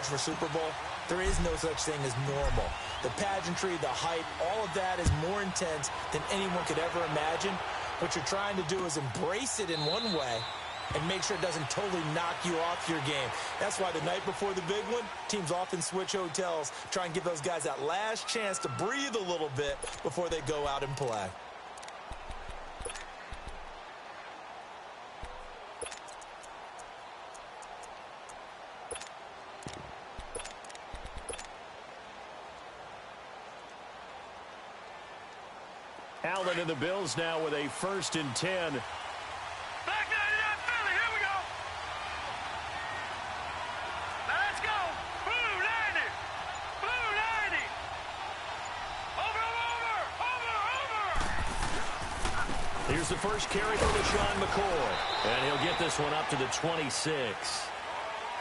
coach for Super Bowl, there is no such thing as normal. The pageantry, the hype, all of that is more intense than anyone could ever imagine. What you're trying to do is embrace it in one way and make sure it doesn't totally knock you off your game. That's why the night before the big one, teams often switch hotels, try and give those guys that last chance to breathe a little bit before they go out and play. Allen and the Bills now with a 1st and 10. Back 99 Philly, here we go. Let's go. Blue 90. Blue 90. Over. Here's the first carry for LaShawn McCoy. And he'll get this one up to the 26.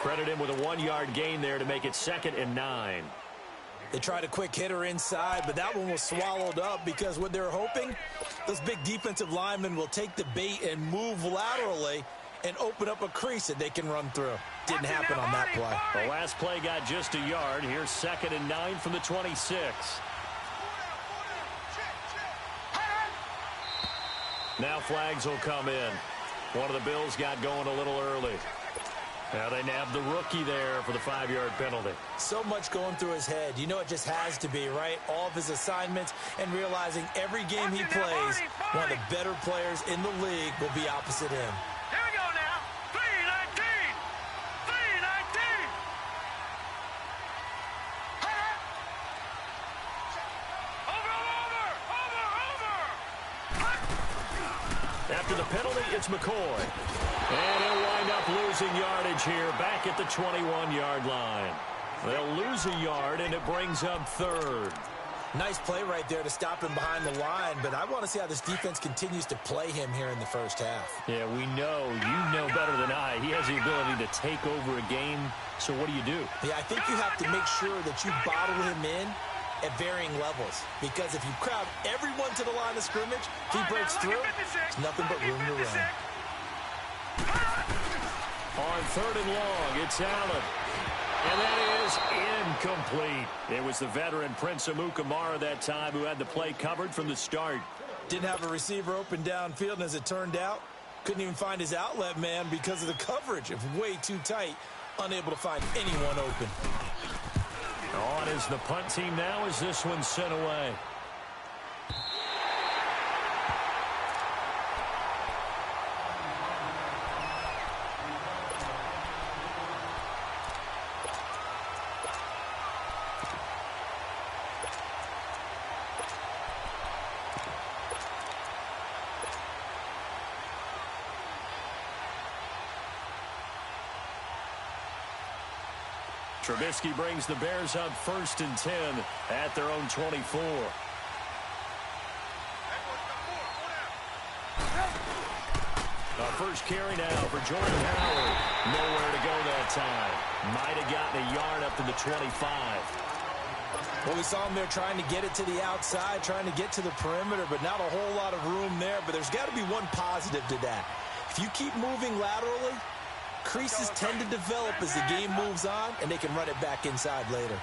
Credit him with a 1-yard gain there to make it 2nd and 9. They tried a quick hitter inside, but that one was swallowed up because what they're hoping, those big defensive linemen will take the bait and move laterally and open up a crease that they can run through. Didn't happen on that play. The last play got just a yard. Here's 2nd and 9 from the 26. Now flags will come in. One of the Bills got going a little early. Now they nabbed the rookie there for the 5-yard penalty. So much going through his head. You know it just has to be, right? All of his assignments and realizing every game he plays, one of the better players in the league will be opposite him. Here we go now. 319. 319. Over. After the penalty, it's McCoy. And he'll wind up losing yardage here back at the 21-yard line. They'll lose a yard, and it brings up 3rd. Nice play right there to stop him behind the line, but I want to see how this defense continues to play him here in the first half. Yeah, we know. You know better than I. He has the ability to take over a game, so what do? Yeah, I think you have to make sure that you bottle him in at varying levels, because if you crowd everyone to the line of scrimmage, if he breaks through, there's nothing but room to run. On 3rd and long, it's Allen. And that is incomplete. It was the veteran Prince Amukamara that time who had the play covered from the start. Didn't have a receiver open downfield, and as it turned out, couldn't even find his outlet man because of the coverage. It was way too tight, unable to find anyone open. On is the punt team now as this one's sent away. Trubisky brings the Bears up 1st and 10 at their own 24. Our first carry now for Jordan Howard. Nowhere to go that time. Might have gotten a yard up to the 25. Well, we saw him there trying to get it to the outside, trying to get to the perimeter, but not a whole lot of room there. But there's got to be one positive to that. If you keep moving laterally, creases tend to develop as the game moves on, and they can run it back inside later.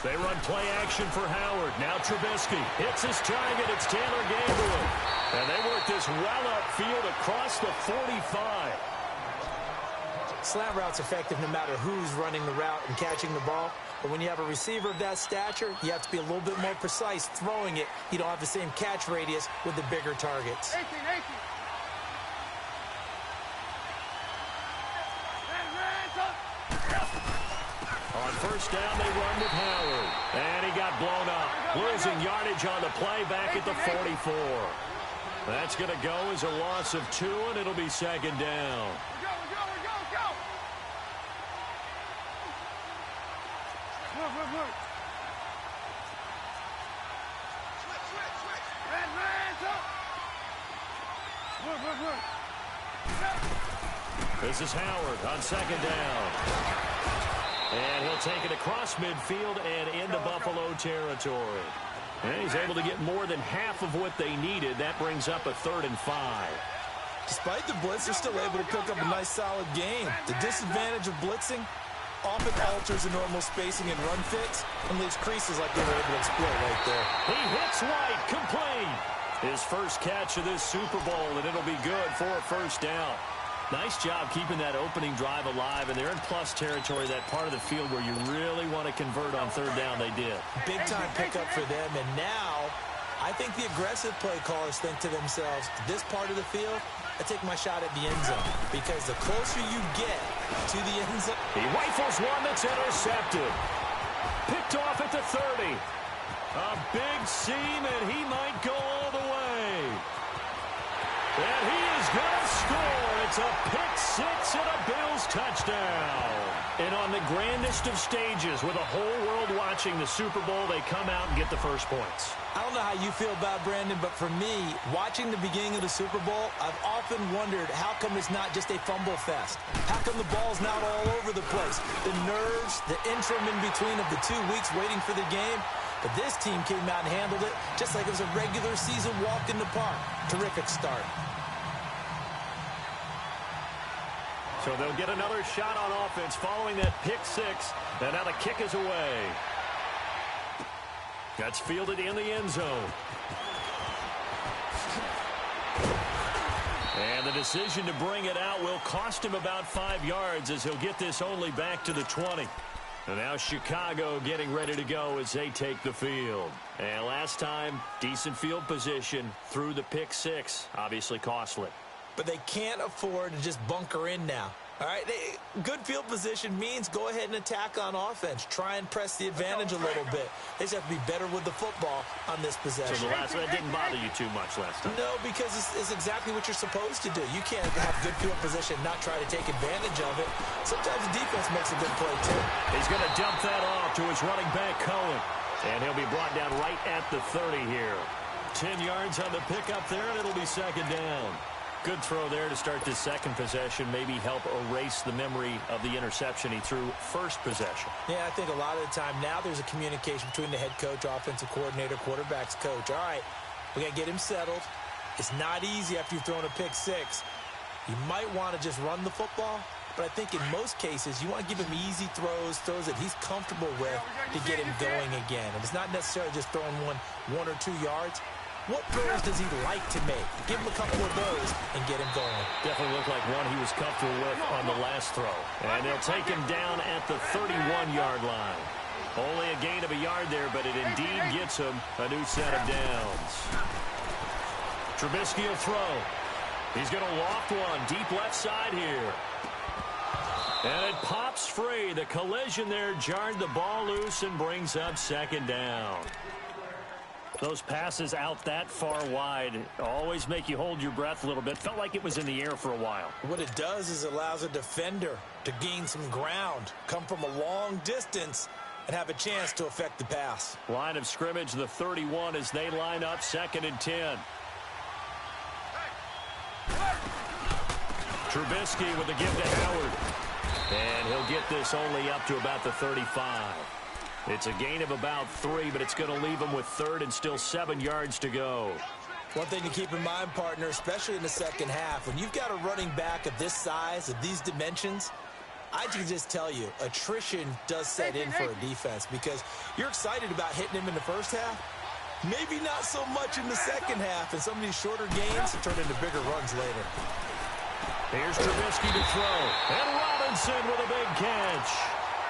They run play action for Howard. Now Trubisky hits his target. It's Taylor Gabriel. And they work this well upfield across the 45. Slant route's effective no matter who's running the route and catching the ball. But when you have a receiver of that stature, you have to be a little bit more precise throwing it. You don't have the same catch radius with the bigger targets. 18. On first down, they run with Howard. And he got blown up. Losing yardage on the play back at the 44. That's going to go as a loss of 2, and it'll be 2nd down. Go. Look. This is Howard on 2nd down. And he'll take it across midfield and into Buffalo territory. And he's able to get more than half of what they needed. That brings up a 3rd and 5. Despite the blitz, they're still able to pick up a nice, solid gain. The disadvantage of blitzing often alters the normal spacing and run fits and leaves creases like they were able to exploit right there. He hits White, complete. His first catch of this Super Bowl, and it'll be good for a first down. Nice job keeping that opening drive alive, and they're in plus territory, that part of the field where you really want to convert on third down. They did. Big-time pickup for them, and now I think the aggressive play callers think to themselves, this part of the field, I take my shot at the end zone, because the closer you get to the end zone. He rifles one that's intercepted. Picked off at the 30. A big seam, and he might go all the way. And he is going to score. It's a pick six and a Bills touchdown. And on the grandest of stages, with the whole world watching the Super Bowl, they come out and get the first points. I don't know how you feel about Brandon, but for me, watching the beginning of the Super Bowl, I've often wondered how come it's not just a fumble fest? How come the ball's not all over the place? The nerves, the interim in between of the 2 weeks waiting for the game. But this team came out and handled it just like it was a regular season walk in the park. Terrific start. So they'll get another shot on offense following that pick six. And now the kick is away. That's fielded in the end zone. And the decision to bring it out will cost him about 5 yards, as he'll get this only back to the 20. And now Chicago getting ready to go as they take the field. And last time, decent field position through the pick six. Obviously costly. But they can't afford to just bunker in now. All right, good field position means go ahead and attack on offense. Try and press the advantage a little bit. They just have to be better with the football on this possession. So that didn't bother you too much last time? No, because it's exactly what you're supposed to do. You can't have good field position, not try to take advantage of it. Sometimes the defense makes a good play, too. He's going to dump that off to his running back, Cohen. And he'll be brought down right at the 30 here. 10 yards on the pickup there, and it'll be second down. Good throw there to start this second possession. Maybe help erase the memory of the interception he threw first possession. Yeah, I think a lot of the time now there's a communication between the head coach, offensive coordinator, quarterback's coach. All right, we got to get him settled. It's not easy after you've thrown a pick six. You might want to just run the football, but I think in most cases you want to give him easy throws that he's comfortable with to get him going again. And it's not necessarily just throwing one or 2 yards. What throws does he like to make? Give him a couple of those and get him going. Definitely looked like one he was comfortable with on the last throw. And they'll take him down at the 31-yard line. Only a gain of a yard there, but it indeed gets him a new set of downs. Trubisky will throw. He's going to loft one deep left side here. And it pops free. The collision there jarred the ball loose and brings up second down. Those passes out that far wide always make you hold your breath a little bit. Felt like it was in the air for a while. What it does is it allows a defender to gain some ground, come from a long distance, and have a chance to affect the pass. Line of scrimmage, the 31, as they line up 2nd and 10. Trubisky with the give to Howard. And he'll get this only up to about the 35. It's a gain of about 3, but it's going to leave him with 3rd and still 7 yards to go. One thing to keep in mind, partner, especially in the second half, when you've got a running back of this size, of these dimensions, I can just tell you, attrition does set in for a defense because you're excited about hitting him in the first half. Maybe not so much in the second half, and some of these shorter gains turn into bigger runs later. Here's Trubisky to throw, and Robinson with a big catch.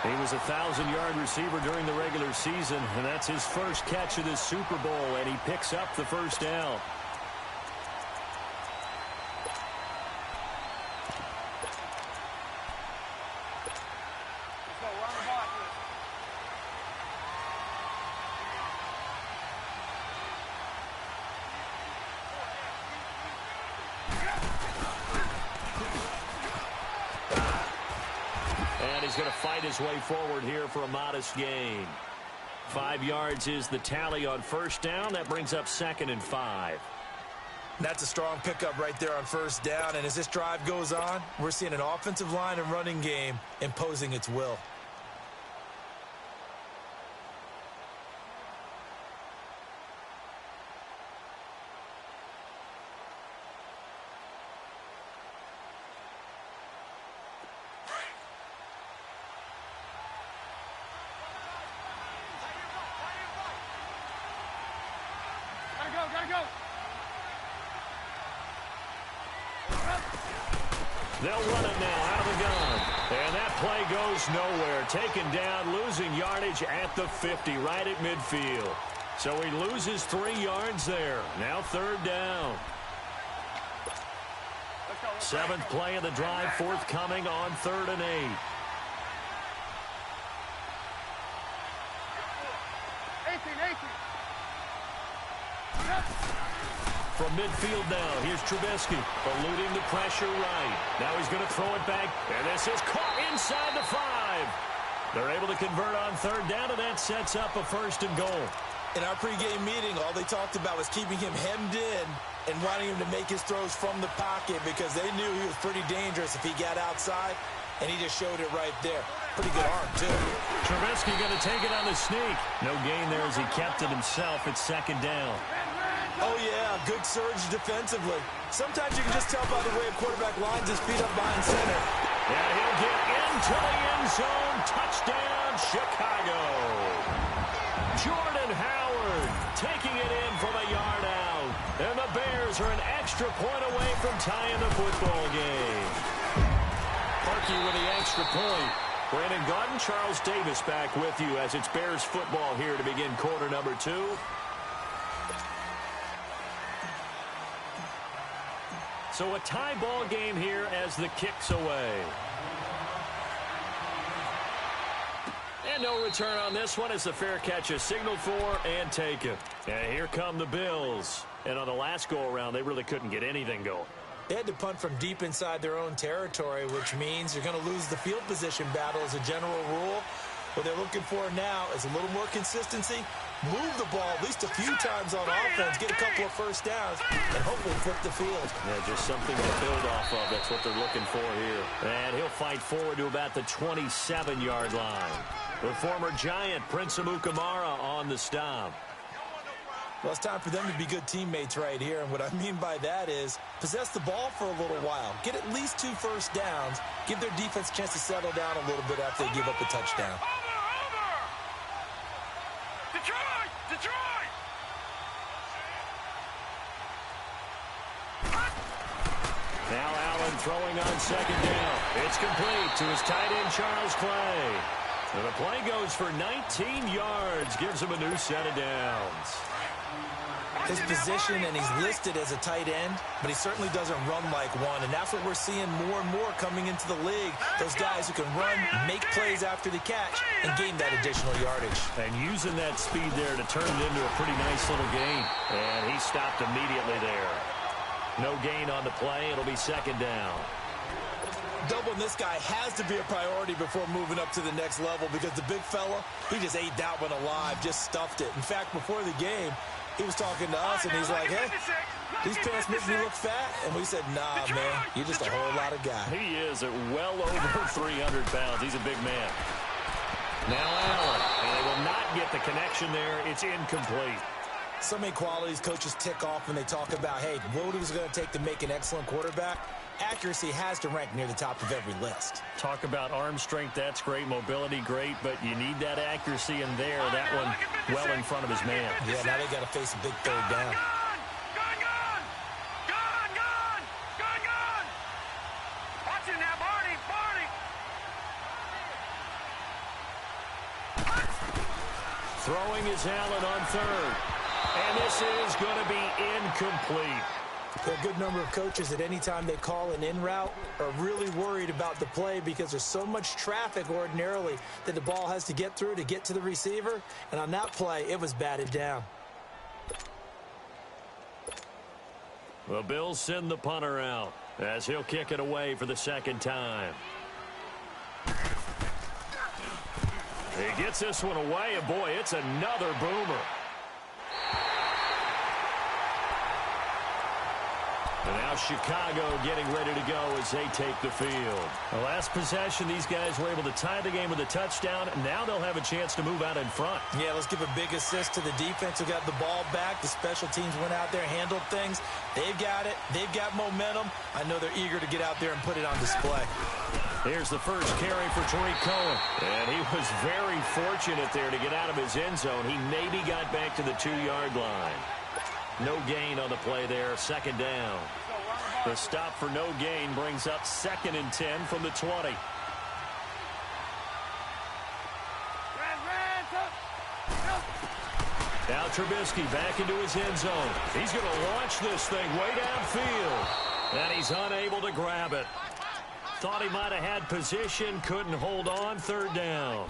He was a 1,000-yard receiver during the regular season, and that's his first catch of this Super Bowl, and he picks up the first down. He's going to fight his way forward here for a modest gain. 5 yards is the tally on first down. That brings up 2nd and 5. That's a strong pickup right there on first down. And as this drive goes on, we're seeing an offensive line and running game imposing its will. They'll run it now out of the gun. And that play goes nowhere. Taken down, losing yardage at the 50, right at midfield. So he loses 3 yards there. Now 3rd down. 7th play of the drive, forthcoming on 3rd and 8. From midfield now, here's Trubisky, eluding the pressure right. Now he's going to throw it back, and this is caught inside the 5. They're able to convert on 3rd down, and that sets up a 1st and goal. In our pregame meeting, all they talked about was keeping him hemmed in and wanting him to make his throws from the pocket because they knew he was pretty dangerous if he got outside, and he just showed it right there. Pretty good arm, too. Trubisky going to take it on the sneak. No gain there as he kept it himself. It's 2nd down. Oh, yeah, good surge defensively. Sometimes you can just tell by the way a quarterback lines his feet up behind center. Yeah, he'll get into the end zone. Touchdown, Chicago. Jordan Howard taking it in from a yard out. And the Bears are an extra point away from tying the football game. Parkey with the extra point. Brandon Gaudin, Charles Davis back with you as it's Bears football here to begin quarter number 2. So a tie ball game here as the kick's away. And no return on this one as the fair catch is signaled for and taken. And here come the Bills. And on the last go-around, they really couldn't get anything going. They had to punt from deep inside their own territory, which means you're going to lose the field position battle as a general rule. What they're looking for now is a little more consistency, move the ball at least a few times on offense, get a couple of 1st downs, and hopefully flip the field. Yeah, just something to build off of. That's what they're looking for here. And he'll fight forward to about the 27-yard line. The former Giant, Prince Amukamara, on the stop. Well, it's time for them to be good teammates right here, and what I mean by that is possess the ball for a little while, get at least 2 1st downs, give their defense a chance to settle down a little bit after they give up a touchdown. Detroit! Now Allen throwing on 2nd down. It's complete to his tight end, Charles Clay. And the play goes for 19 yards, gives him a new set of downs. His position, and he's listed as a tight end, but he certainly doesn't run like one, and that's what we're seeing more and more coming into the league. Those guys who can run, make plays after the catch, and gain that additional yardage. And using that speed there to turn it into a pretty nice little gain. And he stopped immediately there. No gain on the play. It'll be 2nd down. Doubling this guy has to be a priority before moving up to the next level because the big fella, he just ate that one alive, just stuffed it. In fact, before the game, he was talking to us, and he's like, hey, these pants make me look fat. And we said, nah, man, you're just a whole lot of guy. He is at well over 300 pounds. He's a big man. Now Allen, and they will not get the connection there. It's incomplete. So many qualities coaches tick off when they talk about, hey, what is it going to take to make an excellent quarterback? Accuracy has to rank near the top of every list. Talk about arm strength, that's great. Mobility, great, but you need that accuracy in there. That one well in front of his man. Yeah, now they got to face a big 3rd down. Watch it now, Barney! Throwing is Allen on 3rd. And this is going to be incomplete. A good number of coaches at any time they call an in route are really worried about the play because there's so much traffic ordinarily that the ball has to get through to get to the receiver. And on that play, it was batted down. The Bills send the punter out as he'll kick it away for the 2nd time. He gets this one away, and boy, it's another boomer. And now Chicago getting ready to go as they take the field. The last possession, these guys were able to tie the game with a touchdown. Now they'll have a chance to move out in front. Yeah, let's give a big assist to the defense who got the ball back. The special teams went out there, handled things. They've got it. They've got momentum. I know they're eager to get out there and put it on display. Here's the first carry for Tariq Cohen. And he was very fortunate there to get out of his end zone. He maybe got back to the 2-yard line. No gain on the play there, 2nd down. The stop for no gain brings up 2nd and 10 from the 20. Now Trubisky back into his end zone. He's going to launch this thing way downfield. And he's unable to grab it. Thought he might have had position, couldn't hold on, 3rd down.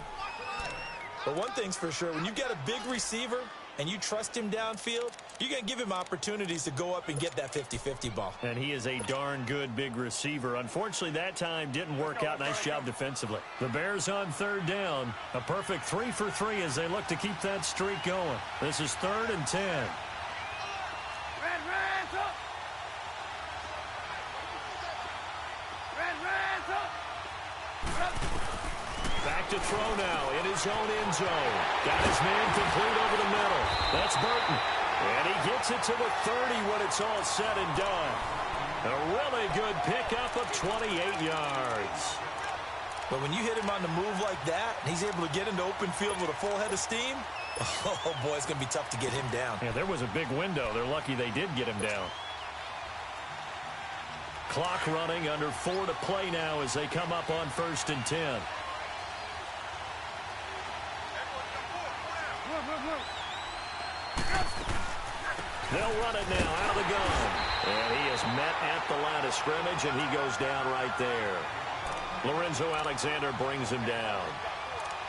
But one thing's for sure, when you've got a big receiver and you trust him downfield, you're going to give him opportunities to go up and get that 50-50 ball. And he is a darn good big receiver. Unfortunately, that time didn't work out. Nice job defensively. The Bears on 3rd down. A perfect 3 for 3 as they look to keep that streak going. This is 3rd and 10. Back to throw now in his own end zone. Got his man complete over the middle. That's Burton. And he gets it to the 30 when it's all said and done. A really good pickup of 28 yards. But when you hit him on the move like that, and he's able to get into open field with a full head of steam, oh boy, it's going to be tough to get him down. Yeah, there was a big window. They're lucky they did get him down. Clock running, under 4 to play now as they come up on 1st and 10. They'll run it now out of the gun. And he is met at the line of scrimmage, and he goes down right there. Lorenzo Alexander brings him down.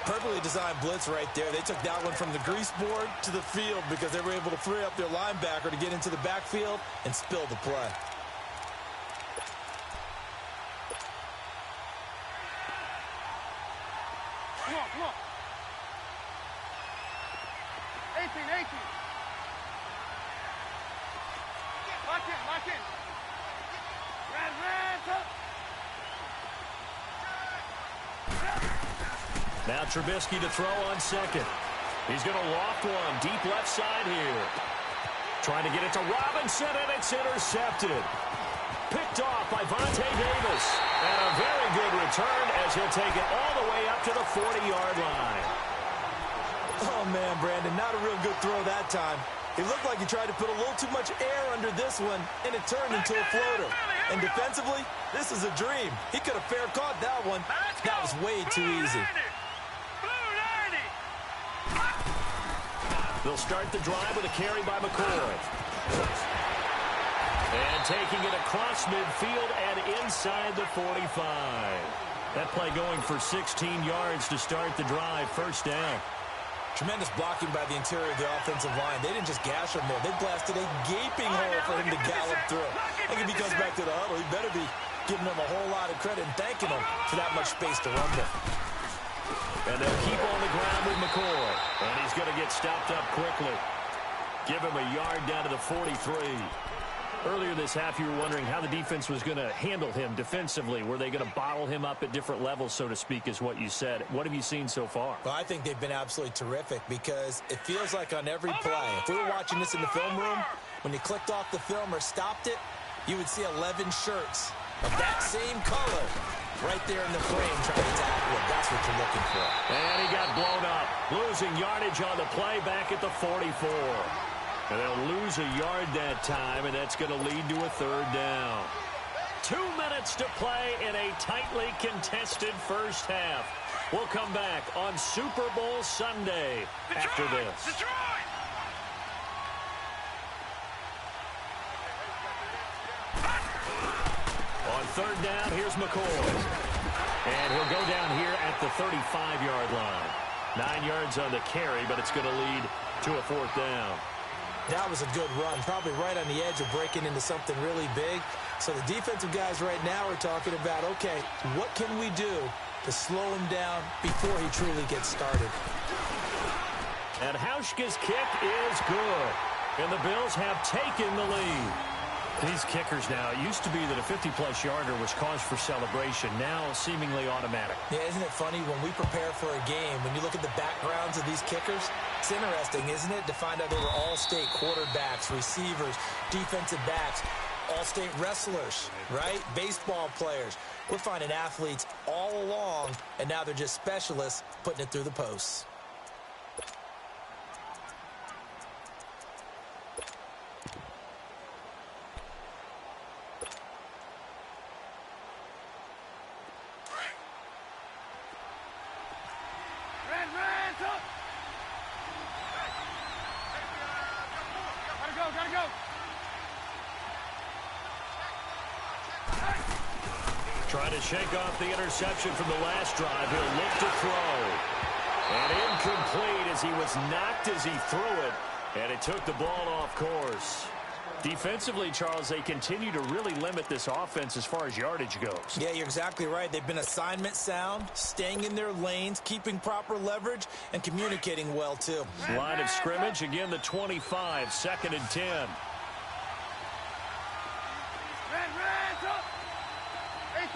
Perfectly designed blitz right there. They took that one from the grease board to the field because they were able to free up their linebacker to get into the backfield and spill the play. Come on, come on. 18. Lock in. Now Trubisky to throw on 2nd. He's going to loft one deep left side here. Trying to get it to Robinson, and it's intercepted. Picked off by Vontae Davis. And a very good return as he'll take it all the way up to the 40-yard line. Oh, man, Brandon, not a real good throw that time. It looked like he tried to put a little too much air under this one, and it turned into a floater. And defensively, this is a dream. He could have fair caught that one. That was way too easy. They'll start the drive with a carry by McCoy. And taking it across midfield and inside the 45. That play going for 16 yards to start the drive. 1st down. Tremendous blocking by the interior of the offensive line. They didn't just gash him there. They blasted a gaping hole for him to gallop through. I think if he comes back to the huddle, he better be giving them a whole lot of credit and thanking them for that much space to run with. And they'll keep on the ground with McCoy. And he's going to get stopped up quickly. Give him a yard down to the 43. Earlier this half, you were wondering how the defense was going to handle him defensively. Were they going to bottle him up at different levels, so to speak, is what you said. What have you seen so far? Well, I think they've been absolutely terrific because it feels like on every play, if we were watching this in the film room, when you clicked off the film or stopped it, you would see 11 shirts of that same color right there in the frame trying to tackle it. That's what you're looking for. And he got blown up, losing yardage on the play back at the 44. And they'll lose a yard that time, and that's going to lead to a 3rd down. 2 minutes to play in a tightly contested 1st half. We'll come back on Super Bowl Sunday after this. On 3rd down, here's McCoy. And he'll go down here at the 35-yard line. 9 yards on the carry, but it's going to lead to a 4th down. That was a good run, probably right on the edge of breaking into something really big. So the defensive guys right now are talking about, okay, what can we do to slow him down before he truly gets started? And Hauschka's kick is good. And the Bills have taken the lead. These kickers now, it used to be that a 50-plus yarder was cause for celebration. Now seemingly automatic. Yeah, isn't it funny when we prepare for a game, when you look at the backgrounds of these kickers, it's interesting, isn't it, to find out they were all-state quarterbacks, receivers, defensive backs, all-state wrestlers, right? Baseball players. We're finding athletes all along, and now they're just specialists putting it through the posts. Trying to shake off the interception from the last drive. He'll look to throw. And incomplete as he was knocked as he threw it. And it took the ball off course. Defensively, Charles, they continue to really limit this offense as far as yardage goes. Yeah, you're exactly right. They've been assignment sound, staying in their lanes, keeping proper leverage, and communicating well, too. Line of scrimmage, again, the 25, 2nd and 10. Red, 18.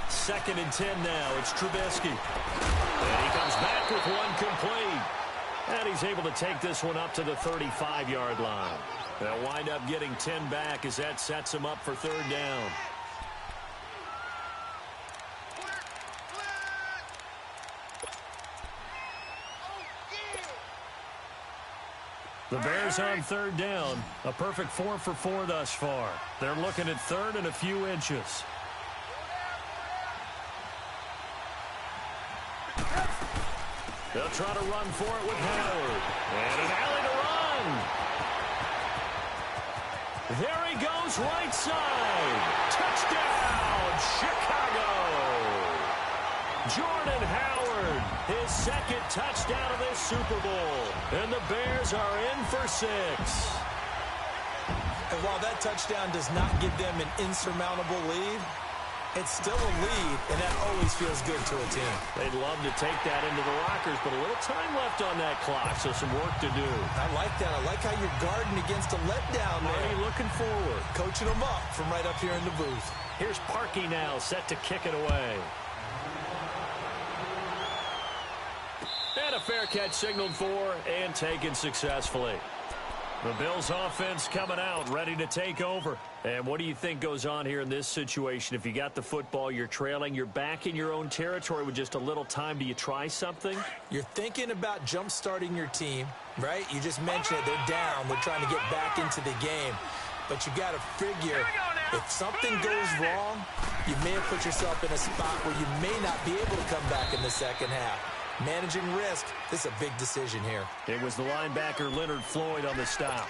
2nd and 10 now. It's Trubisky. And he comes back with one complete. And he's able to take this one up to the 35-yard line. They'll wind up getting 10 back as that sets him up for 3rd down. The Bears on 3rd down. A perfect 4 for 4 thus far. They're looking at 3rd and a few inches. They'll try to run for it with Howard. And an alley to run. There he goes, right side. Touchdown, Chicago. Jordan Howard, his 2nd touchdown of this Super Bowl. And the Bears are in for 6. And while that touchdown does not give them an insurmountable lead, it's still a lead, and that always feels good to a team. They'd love to take that into the lockers, but a little time left on that clock, so some work to do. I like that. I like how you're guarding against a letdown there. Marty looking forward. Coaching them up from right up here in the booth. Here's Parkey now, set to kick it away. And a fair catch signaled for and taken successfully. The Bills offense coming out, ready to take over. And what do you think goes on here in this situation? If you got the football, you're trailing, you're back in your own territory with just a little time. Do you try something? You're thinking about jump-starting your team, right? You just mentioned it. They're down. They're trying to get back into the game. But you got to figure, if something goes wrong, you may have put yourself in a spot where you may not be able to come back in the second half. Managing risk, this is a big decision here. It was the linebacker Leonard Floyd on the stop.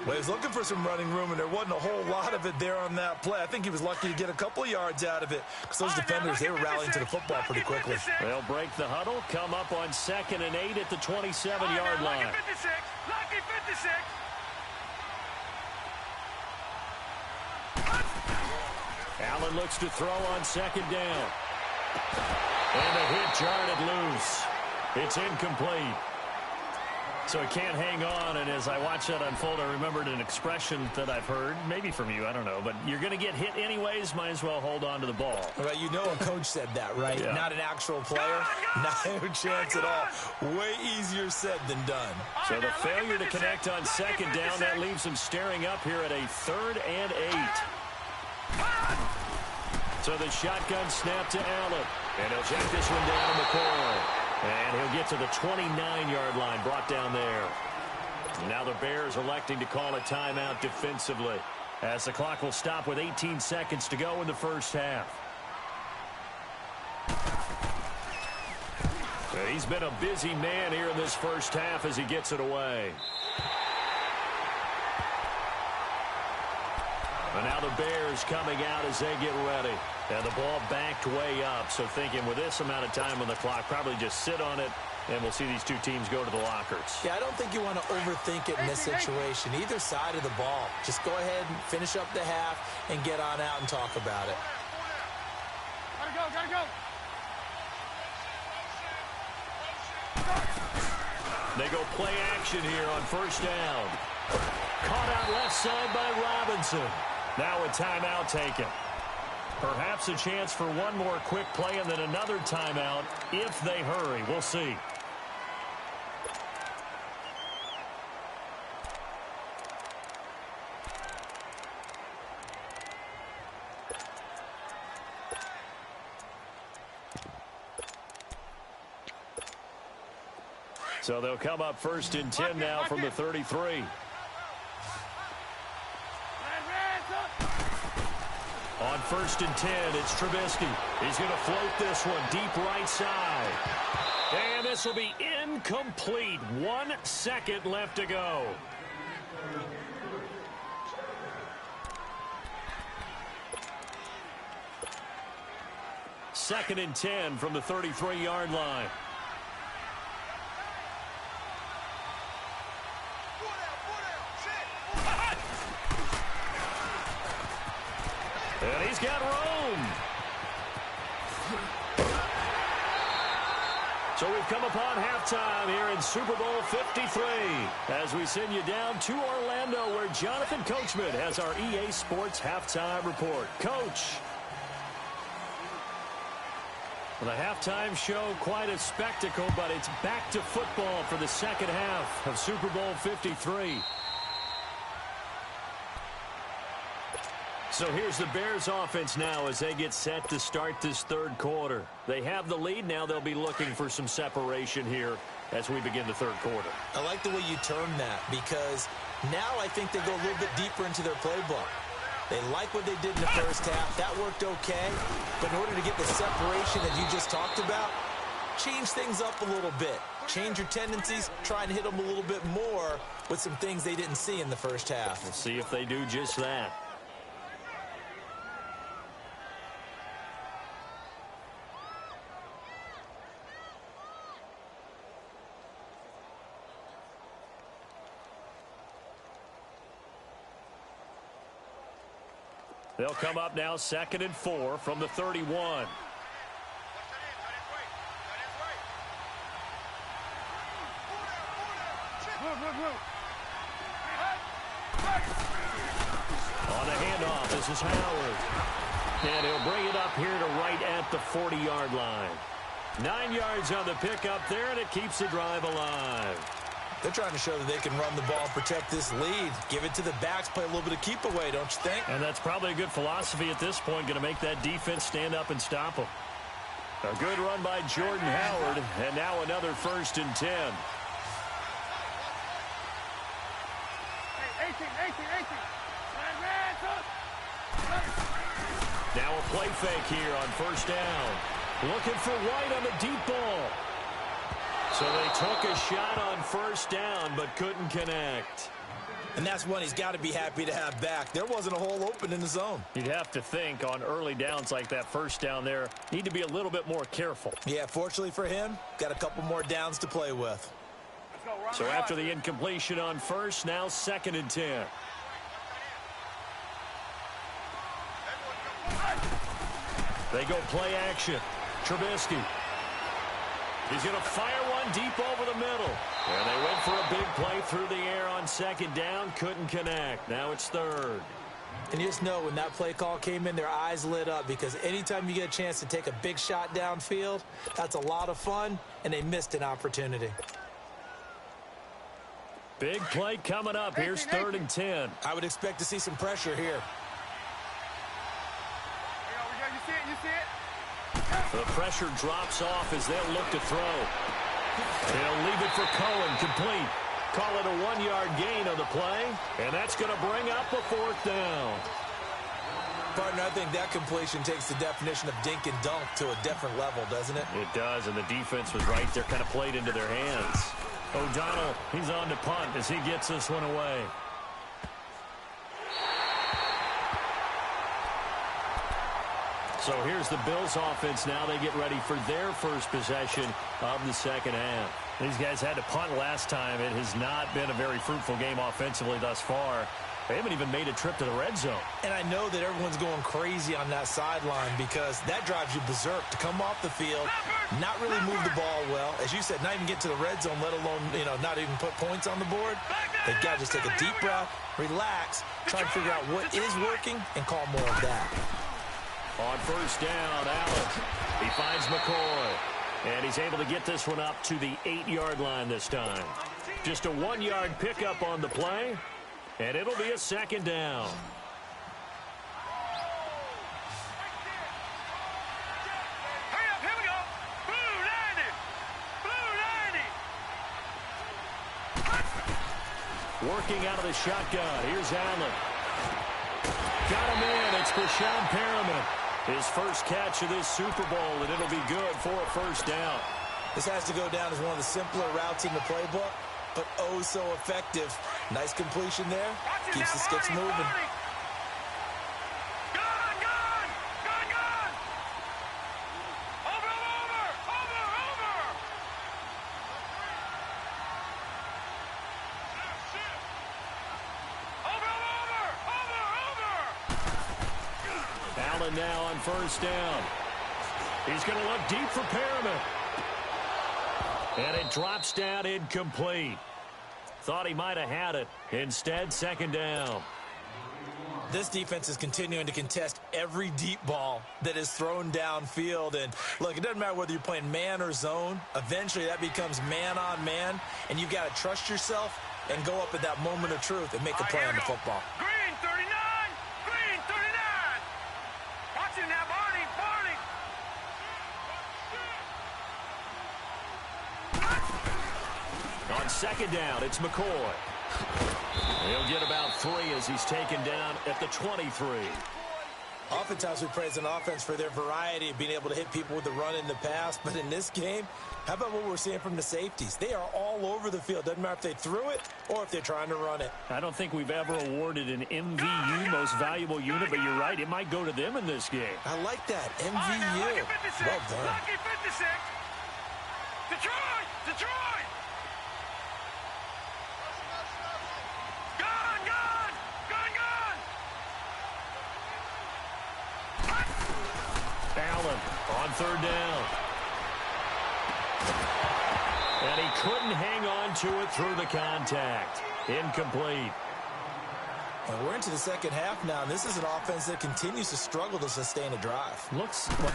Well, he was looking for some running room, and there wasn't a whole lot of it there on that play. I think he was lucky to get a couple of yards out of it because those defenders, they were rallying to the football pretty quickly. They'll break the huddle, come up on 2nd and 8 at the 27-yard line. Lucky 56. Allen looks to throw on 2nd down. And the hit jarred it loose. It's incomplete. So he can't hang on, and as I watch that unfold, I remembered an expression that I've heard, maybe from you, I don't know, but you're going to get hit anyways, might as well hold on to the ball. Well, you know a coach said that, right? Yeah. Not an actual player. Not a chance at all. Way easier said than done. So the failure to connect on 2nd down, that leaves him staring up here at a 3rd and 8. So the shotgun snap to Allen. And he'll check this one down in the corner. And he'll get to the 29-yard line, brought down there. Now the Bears electing to call a timeout defensively, as the clock will stop with 18 seconds to go in the first half. He's been a busy man here in this first half as he gets it away. And now the Bears coming out as they get ready. And the ball backed way up. So thinking with this amount of time on the clock, probably just sit on it, and we'll see these two teams go to the lockers. Yeah, I don't think you want to overthink it in this situation. Either side of the ball. Just go ahead and finish up the half and get on out and talk about it. Gotta go. They go play action here on 1st down. Caught out left side by Robinson. Now a timeout taken. Perhaps a chance for one more quick play and then another timeout if they hurry. We'll see. So they'll come up 1st and 10 now from the 33. On 1st and 10, it's Trubisky. He's going to float this one deep right side. And this will be incomplete. 1 second left to go. 2nd and 10 from the 33-yard line. And he's got room. So we've come upon halftime here in Super Bowl 53 as we send you down to Orlando where Jonathan Coachman has our EA Sports halftime report. Coach. Well, the halftime show, quite a spectacle, but it's back to football for the second half of Super Bowl 53. So here's the Bears offense now as they get set to start this third quarter. They have the lead. Now they'll be looking for some separation here as we begin the third quarter. I like the way you term that because now I think they go a little bit deeper into their playbook. They like what they did in the first half. That worked okay. But in order to get the separation that you just talked about, change things up a little bit. Change your tendencies. Try and hit them a little bit more with some things they didn't see in the first half. We'll see if they do just that. They'll come up now 2nd and 4 from the 31. On the handoff, this is Howard. And he'll bring it up here to right at the 40-yard line. 9 yards on the pickup there, and it keeps the drive alive. They're trying to show that they can run the ball and protect this lead. Give it to the backs, play a little bit of keep away, don't you think? And that's probably a good philosophy at this point, going to make that defense stand up and stop them. A good run by Jordan Howard, and now another 1st and 10. 18. Now a play fake here on 1st down. Looking for White on the deep ball. So they took a shot on 1st down, but couldn't connect. And that's one he's got to be happy to have back. There wasn't a hole open in the zone. You'd have to think on early downs like that 1st down there, need to be a little bit more careful. Yeah, fortunately for him, got a couple more downs to play with. So after the incompletion on 1st, now 2nd and 10. They go play action. Trubisky. He's going to fire one deep over the middle. And they went for a big play through the air on 2nd down. Couldn't connect. Now it's 3rd. And you just know when that play call came in, their eyes lit up because anytime you get a chance to take a big shot downfield, that's a lot of fun, and they missed an opportunity. Big play coming up. Here's 3rd and 10. I would expect to see some pressure here. You see it? The pressure drops off as they'll look to throw. They'll leave it for Cohen, complete. Call it a 1-yard gain on the play, and that's going to bring up a 4th down. Partner, I think that completion takes the definition of dink and dunk to a different level, doesn't it? It does, and the defense was right there, kind of played into their hands. O'Donnell, he's on to punt as he gets this one away. So here's the Bills offense now. They get ready for their first possession of the second half. These guys had to punt last time. It has not been a very fruitful game offensively thus far. They haven't even made a trip to the red zone. And I know that everyone's going crazy on that sideline because that drives you berserk to come off the field, not really move the ball well. As you said, not even get to the red zone, let alone, not even put points on the board. They've got to just take a deep breath, relax, try to figure out what is working, and call more of that. On 1st down, Allen. He finds McCoy. And he's able to get this one up to the 8-yard line this time. Just a 1-yard pickup on the play. And it'll be a 2nd down. Hurry up, here we go. Blue 90. Working out of the shotgun. Here's Allen. Got him in. It's Brashad Perriman. His first catch of this Super Bowl, and it'll be good for a 1st down. This has to go down as one of the simpler routes in the playbook, but oh so effective. Nice completion there. Keeps the sticks moving. Gun! Allen now on first down. He's going to look deep for Perriman. And it drops down incomplete. Thought he might have had it. Instead, second down. This defense is continuing to contest every deep ball that is thrown downfield. And, look, it doesn't matter whether you're playing man or zone. Eventually, that becomes man on man. And you've got to trust yourself and go up at that moment of truth and make a play on the football. Green 39! Green 39! Watch him now, Barney! Barney! On second down, it's McCoy. He'll get about 3 as he's taken down at the 23. Oftentimes we praise an offense for their variety of being able to hit people with the run in the pass. But in this game, how about what we're seeing from the safeties? They are all over the field. Doesn't matter if they threw it or if they're trying to run it. I don't think we've ever awarded an MVU, most valuable unit, but you're right. It might go to them in this game. I like that. MVU. Lucky Well done. Lucky 56! Detroit! Detroit! Gone! Gone! Gone! Gone! Allen on third down. And he couldn't hang on to it through the contact. Incomplete. And we're into the second half now, and this is an offense that continues to struggle to sustain a drive. Looks like...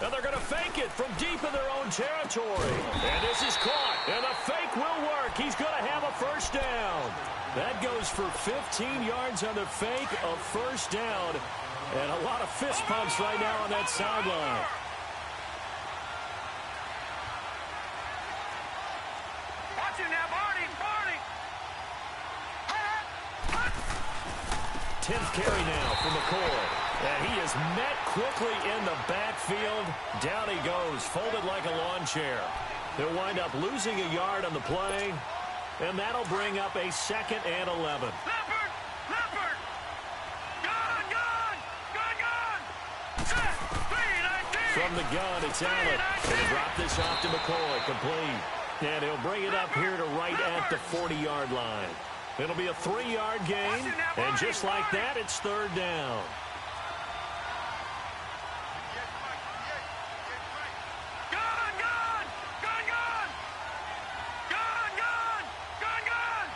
Now they're going to fake it from deep in their own territory. And this is caught. And the fake will work. He's going to have a first down. That goes for 15 yards on the fake, a first down. And a lot of fist pumps right now on that sideline. Watch him now, Barney! Barney! 10th carry now for McCoy. And he is met quickly in the backfield. Down he goes, folded like a lawn chair. They'll wind up losing a yard on the play. And that'll bring up a 2nd and 11. Leopard! Leopard! Gone! Gone! Gone! Gone! Set! 3-19! From the gun, it's Allen. He'll drop this off to McCoy, complete. And he'll bring it up here to right at the 40-yard line. It'll be a 3-yard gain. And just like that, it's third down. Gone! Gone! Gone! Gone! Gone! Gone! Gone!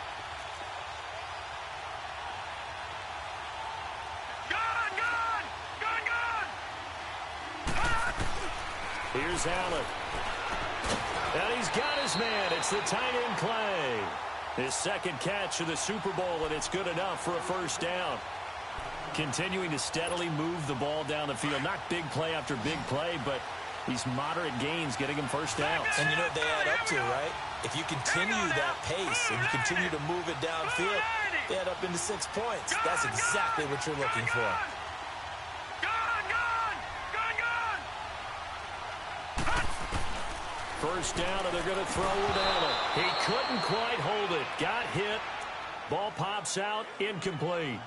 Gone! Gone! Gone! Gone! Gone! Here's Allen. And he's got his man. It's the tight end Clay. His second catch of the Super Bowl, and it's good enough for a first down. Continuing to steadily move the ball down the field. Not big play after big play, but these moderate gains getting him first downs. And you know what they add up to, right? If you continue that pace and you continue to move it downfield, they add up into 6 points. That's exactly what you're looking for. Gone! Gone! Gone! Gone! First down, and they're going to throw with Allen. He couldn't quite hold it. Got hit. Ball pops out. Incomplete.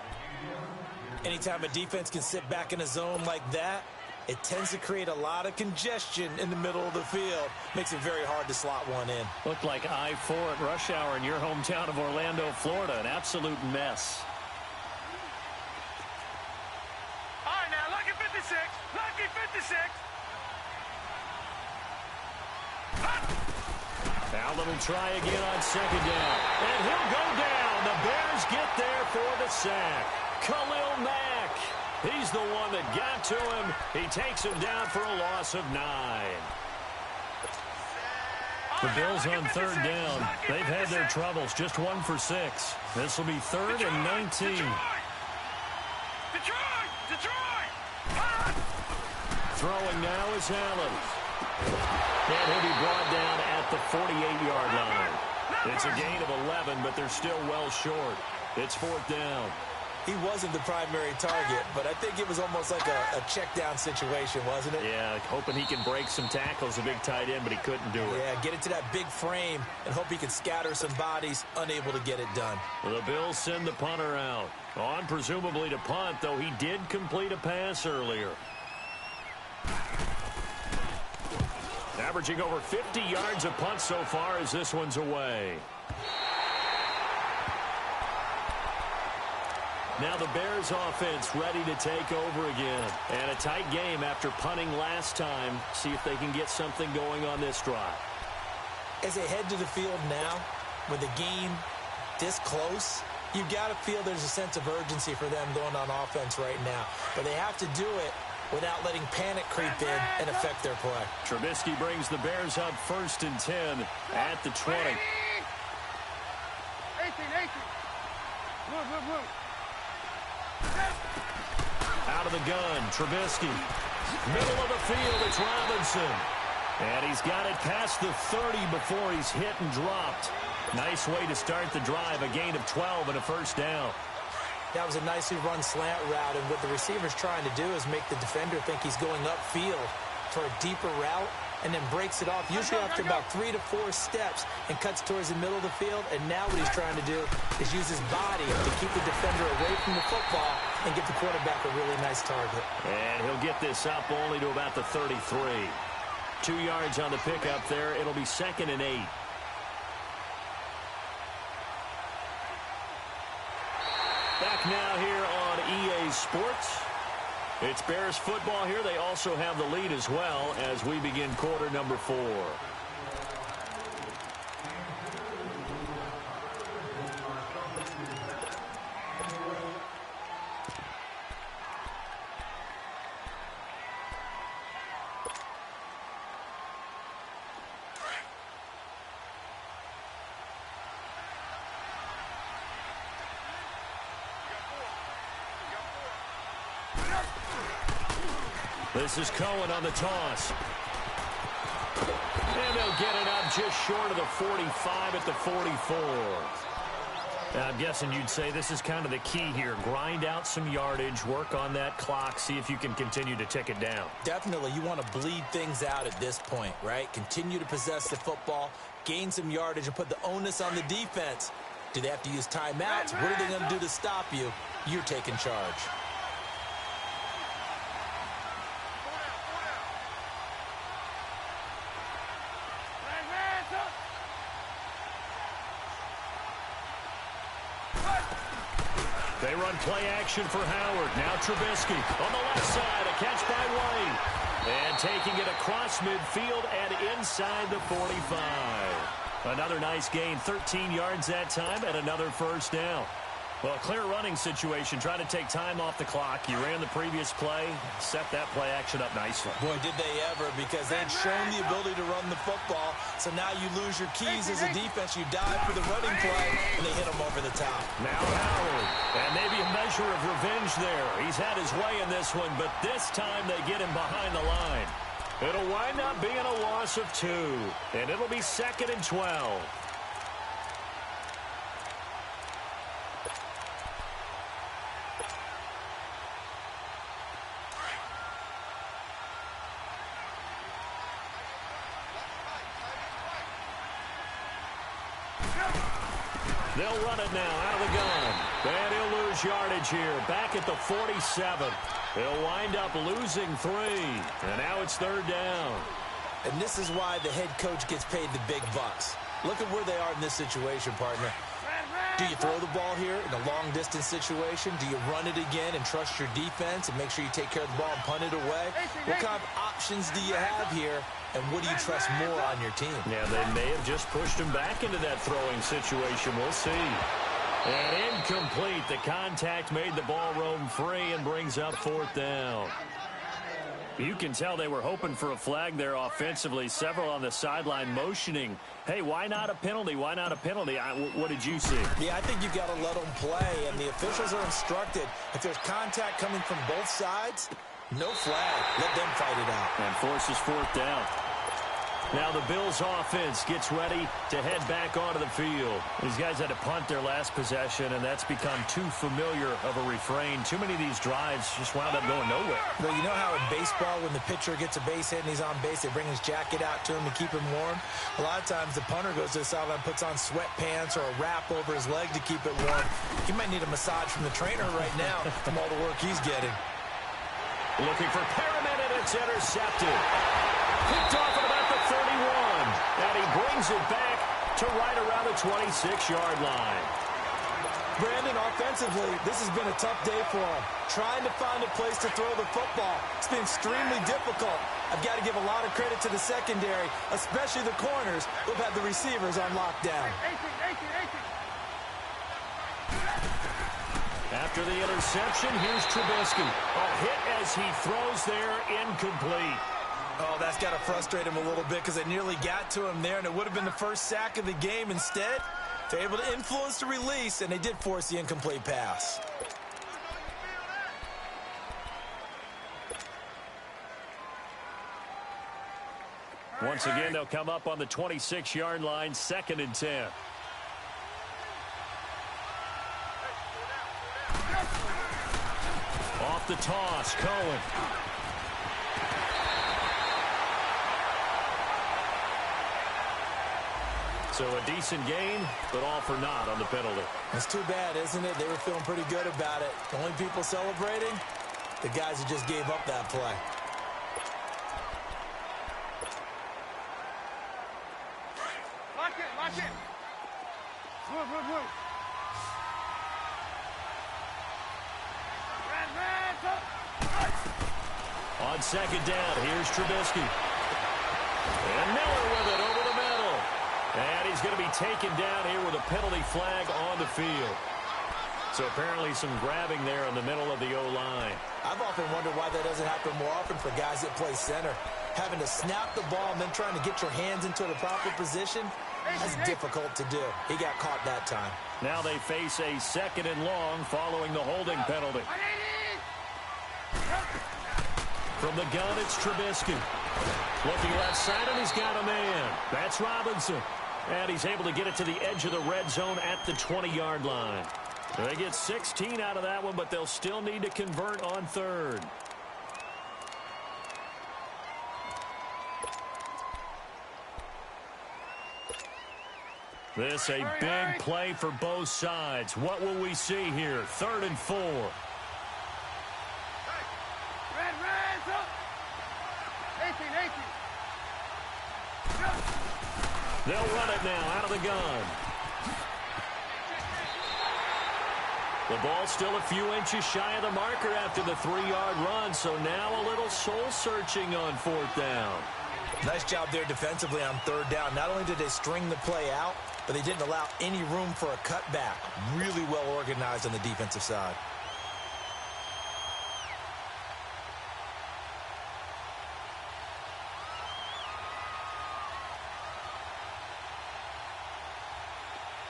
Anytime a defense can sit back in a zone like that, it tends to create a lot of congestion in the middle of the field. Makes it very hard to slot one in. Looked like I-4 at rush hour in your hometown of Orlando, Florida. An absolute mess. All right, now, lucky 56. Lucky 56. Allen will try again on second down. And he'll go down. The Bears get there for the sack. Khalil Mack. He's the one that got to him. He takes him down for a loss of 9. The Bills on third down. They've had their troubles. Just 1 for 6. This will be 3rd and 19. Detroit! Detroit! Throwing now is Allen. And he'll be brought down at the 48-yard line. It's a gain of 11, but they're still well short. It's 4th down. He wasn't the primary target, but I think it was almost like a check-down situation, wasn't it? Yeah, hoping he can break some tackles, a big tight end, but he couldn't do it. Yeah, get into that big frame and hope he can scatter some bodies, unable to get it done. The Bills send the punter out. On presumably to punt, though he did complete a pass earlier. Averaging over 50 yards a punt so far as this one's away. Now the Bears offense ready to take over again. And a tight game after punting last time. See if they can get something going on this drive. As they head to the field now, with the game this close, you've got to feel there's a sense of urgency for them going on offense right now. But they have to do it without letting panic creep in and affect their play. Trubisky brings the Bears up 1st and 10 at the 20. 18. Move. Out of the gun, Trubisky. Middle of the field, it's Robinson. And he's got it past the 30 before he's hit and dropped. Nice way to start the drive, a gain of 12 and a first down. That was a nicely run slant route, and what the receiver's trying to do is make the defender think he's going upfield for a deeper route, and then breaks it off, usually after about 3 to 4 steps, and cuts towards the middle of the field. And now what he's trying to do is use his body to keep the defender away from the football and get the quarterback a really nice target. And he'll get this up only to about the 33. 2 yards on the pickup there. It'll be 2nd and 8. Back now here on EA Sports. It's Bears football here. They also have the lead as well as we begin quarter number 4. This is Cohen on the toss. And they'll get it up just short of the 45 at the 44. Now, I'm guessing you'd say this is kind of the key here. Grind out some yardage, work on that clock, see if you can continue to tick it down. Definitely, you want to bleed things out at this point, right? Continue to possess the football, gain some yardage, and put the onus on the defense. Do they have to use timeouts? What are they going to do to stop you? You're taking charge. They run play action for Howard. Now Trubisky on the left side. A catch by White. And taking it across midfield and inside the 45. Another nice gain. 13 yards that time and another first down. Well, clear running situation. Trying to take time off the clock. You ran the previous play. Set that play action up nicely. Boy, did they ever, because they'd shown the ability to run the football. So now you lose your keys as a defense. You dive for the running play, and they hit them over the top. Now Howard. And maybe a measure of revenge there. He's had his way in this one, but this time they get him behind the line. It'll wind up being a loss of 2. And it'll be 2nd and 12. They'll run it now out of the gun. And he'll lose yardage here. Back at the 47. He'll wind up losing 3. And now it's 3rd down. And this is why the head coach gets paid the big bucks. Look at where they are in this situation, partner. Do you throw the ball here in a long-distance situation? Do you run it again and trust your defense and make sure you take care of the ball and punt it away? What kind of options do you have here, and what do you trust more on your team? Yeah, they may have just pushed him back into that throwing situation. We'll see. And incomplete. The contact made the ball roam free and brings up 4th down. You can tell they were hoping for a flag there offensively. Several on the sideline motioning. Hey, why not a penalty? Why not a penalty? What did you see? Yeah, I think you've got to let them play, and the officials are instructed. If there's contact coming from both sides, no flag. Let them fight it out. And forces 4th down. Now the Bills offense gets ready to head back onto the field. These guys had to punt their last possession, and that's become too familiar of a refrain. Too many of these drives just wound up going nowhere. Well, you know how in baseball, when the pitcher gets a base hit and he's on base, they bring his jacket out to him to keep him warm? A lot of times the punter goes to the sideline, puts on sweatpants or a wrap over his leg to keep it warm. He might need a massage from the trainer right now from all the work he's getting. Looking for Perriman, and it's intercepted. Picked off at about the 31. And he brings it back to right around the 26-yard line. Brandon, offensively, this has been a tough day for him. Trying to find a place to throw the football. It's been extremely difficult. I've got to give a lot of credit to the secondary, especially the corners who've had the receivers on lockdown. After the interception, here's Trubisky. A hit as he throws there, incomplete. Oh, that's got to frustrate him a little bit because they nearly got to him there, and it would have been the first sack of the game. Instead, they're able to influence the release, and they did force the incomplete pass. Once again, they'll come up on the 26-yard line, 2nd and 10. Off the toss, Cohen. So a decent gain, but all for naught on the penalty. It's too bad, isn't it? They were feeling pretty good about it. The only people celebrating, the guys who just gave up that play. Lock it. Move. On 2nd down, here's Trubisky. And Miller with it over the middle. And he's going to be taken down here with a penalty flag on the field. So apparently some grabbing there in the middle of the O-line. I've often wondered why that doesn't happen more often for guys that play center. Having to snap the ball and then trying to get your hands into the proper position, that's difficult to do. He got caught that time. Now they face a 2nd and long following the holding penalty. From the gun, it's Trubisky. Looking left side, and he's got a man. That's Robinson. And he's able to get it to the edge of the red zone at the 20-yard line. They get 16 out of that one, but they'll still need to convert on 3rd. This a big play for both sides. What will we see here? 3rd and 4. They'll run it now out of the gun. The ball still a few inches shy of the marker after the 3-yard run, so now a little soul-searching on 4th down. Nice job there defensively on 3rd down. Not only did they string the play out, but they didn't allow any room for a cutback. Really well organized on the defensive side.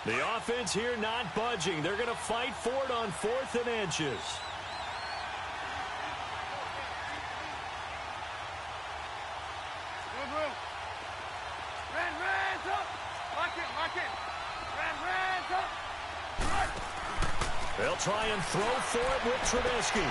The offense here not budging. They're going to fight for it on 4th and inches. They'll try and throw for it with Trubisky.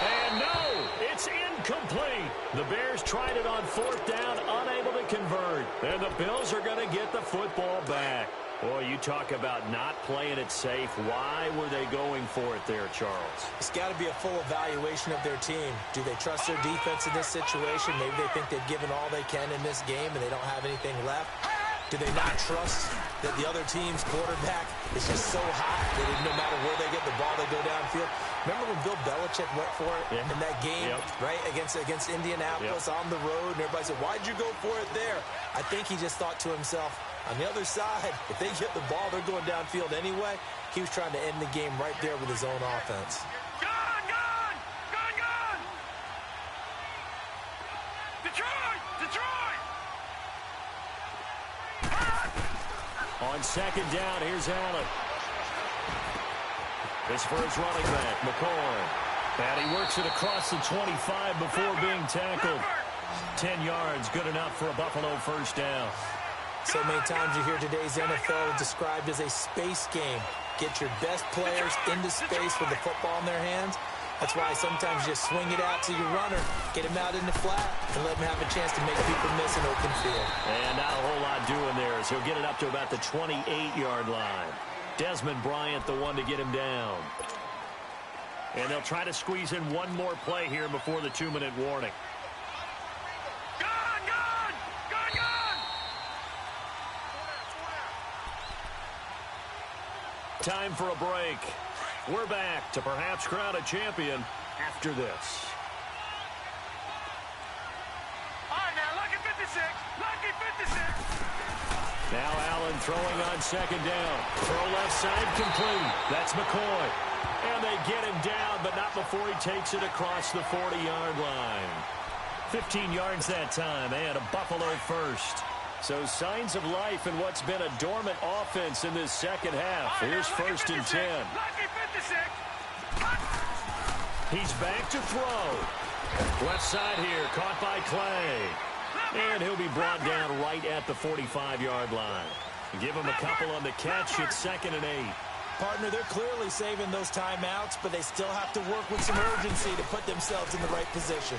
And no, it's incomplete. The Bears tried it on 4th down, unable to convert. And the Bills are going to get the football back. Boy, you talk about not playing it safe. Why were they going for it there, Charles? It's got to be a full evaluation of their team. Do they trust their defense in this situation? Maybe they think they've given all they can in this game and they don't have anything left. Do they not trust that the other team's quarterback is just so hot that no matter where they get the ball, they go downfield? Remember when Bill Belichick went for it in that game, right, against Indianapolis on the road, and everybody said, why'd you go for it there? I think he just thought to himself, on the other side, if they get the ball, they're going downfield anyway. He was trying to end the game right there with his own offense. Gun! Detroit! On 2nd down, here's Allen. This for his running back, McCoy. And he works it across the 25 before being tackled. 10 yards, good enough for a Buffalo 1st down. So many times you hear today's NFL described as a space game. Get your best players into space with the football in their hands. That's why sometimes you just swing it out to your runner, get him out in the flat, and let him have a chance to make people miss an open field. And not a whole lot doing there as he'll get it up to about the 28-yard line. Desmond Bryant, the one to get him down. And they'll try to squeeze in one more play here before the 2-minute warning. Time for a break. We're back to perhaps crown a champion after this. All right, now, lucky 56. Lucky 56. Now Allen throwing on second down. Throw left side complete. That's McCoy. And they get him down, but not before he takes it across the 40-yard line. 15 yards that time, and a Buffalo first. So signs of life in what's been a dormant offense in this second half. Here's first and 10. Lucky 56. He's back to throw. Left side here, caught by Clay. And he'll be brought down right at the 45-yard line. Give him a couple on the catch. It's 2nd and 8. Partner, they're clearly saving those timeouts, but they still have to work with some urgency to put themselves in the right position.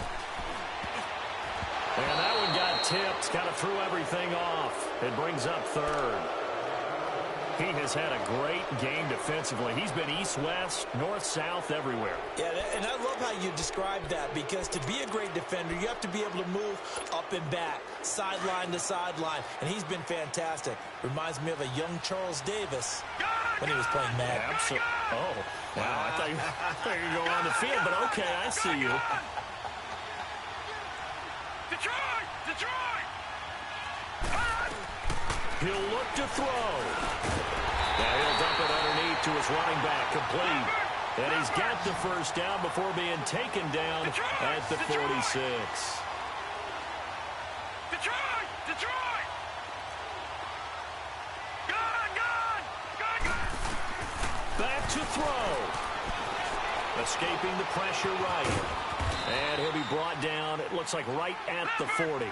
And that one got tipped, kind of threw everything off. It brings up 3rd. He has had a great game defensively. He's been east-west, north-south, everywhere. Yeah, and I love how you described that, because to be a great defender, you have to be able to move up and back, sideline to sideline, and he's been fantastic. Reminds me of a young Charles Davis when he was playing Madden. Absolutely. Oh, wow. I thought you were going on the field, but okay, I see you. Detroit! Detroit! He'll look to throw. Now he'll dump it underneath to his running back, complete. And he's got the first down before being taken down at the 46. Detroit! Detroit! Gone! Back to throw. Escaping the pressure right. And he'll be brought down, it looks like right at the 40.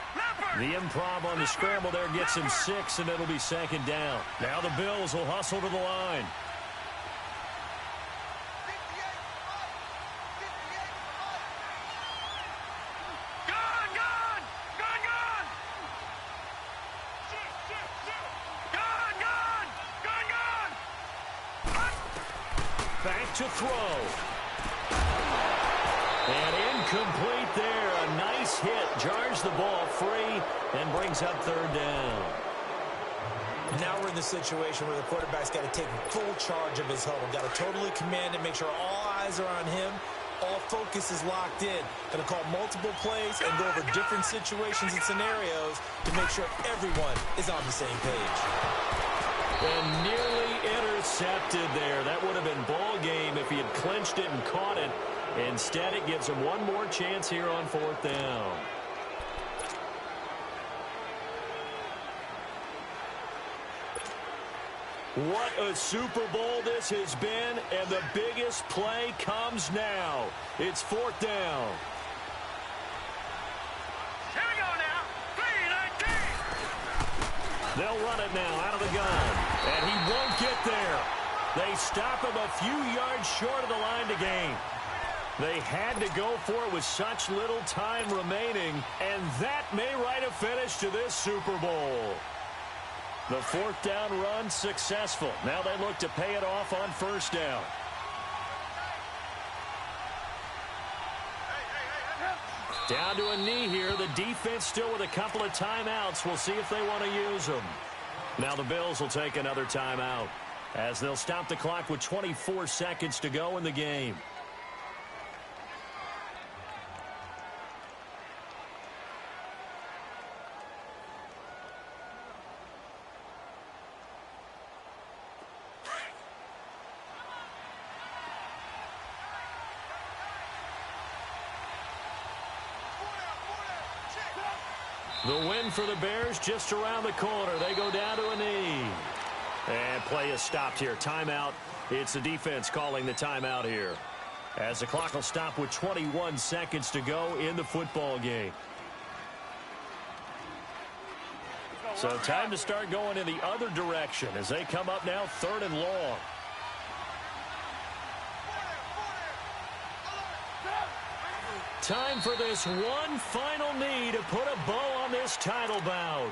The improv on the scramble there gets him 6, and it'll be 2nd down. Now the Bills will hustle to the line. Back to throw. And incomplete there. A nice hit. Jars the ball free and brings up 3rd down. Now we're in the situation where the quarterback's got to take full charge of his huddle. Got to totally command it, make sure all eyes are on him. All focus is locked in. Going to call multiple plays and go over different situations and scenarios to make sure everyone is on the same page. And nearly intercepted there. That would have been ball game if he had clinched it and caught it. Instead, it gives him one more chance here on 4th down. What a Super Bowl this has been, and the biggest play comes now. It's 4th down. Here we go now. 3-19. They'll run it now out of the gun, and he won't get there. They stop him a few yards short of the line to gain. They had to go for it with such little time remaining, and that may write a finish to this Super Bowl. The 4th down run successful. Now they look to pay it off on 1st down. Down to a knee here. The defense still with a couple of timeouts. We'll see if they want to use them. Now the Bills will take another timeout as they'll stop the clock with 24 seconds to go in the game. The win for the Bears just around the corner. They go down to a knee. And play is stopped here. Timeout. It's the defense calling the timeout here, as the clock will stop with 21 seconds to go in the football game. So time to start going in the other direction as they come up now 3rd and long. Time for this one final knee to put a bow on this title bout.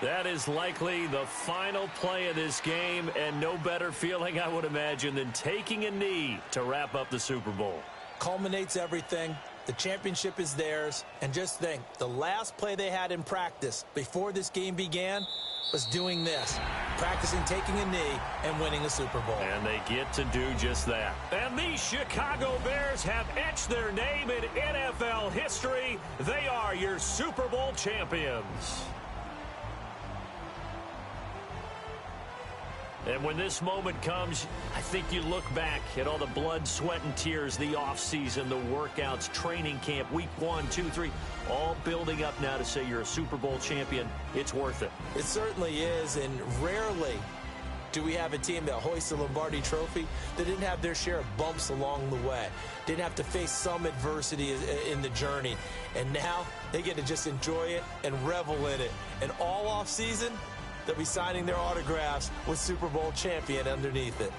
That is likely the final play of this game, and no better feeling, I would imagine, than taking a knee to wrap up the Super Bowl. Culminates everything. The championship is theirs. And just think, the last play they had in practice before this game began was doing this, practicing taking a knee and winning a Super Bowl. And they get to do just that. And the Chicago Bears have etched their name in NFL history. They are your Super Bowl champions. And when this moment comes, I think you look back at all the blood, sweat, and tears, the offseason, the workouts, training camp, week 1, 2, 3, all building up now to say you're a Super Bowl champion. It's worth it. It certainly is, and rarely do we have a team that hoists the Lombardi Trophy that didn't have their share of bumps along the way, didn't have to face some adversity in the journey, and now they get to just enjoy it and revel in it. And all offseason, they'll be signing their autographs with Super Bowl champion underneath it.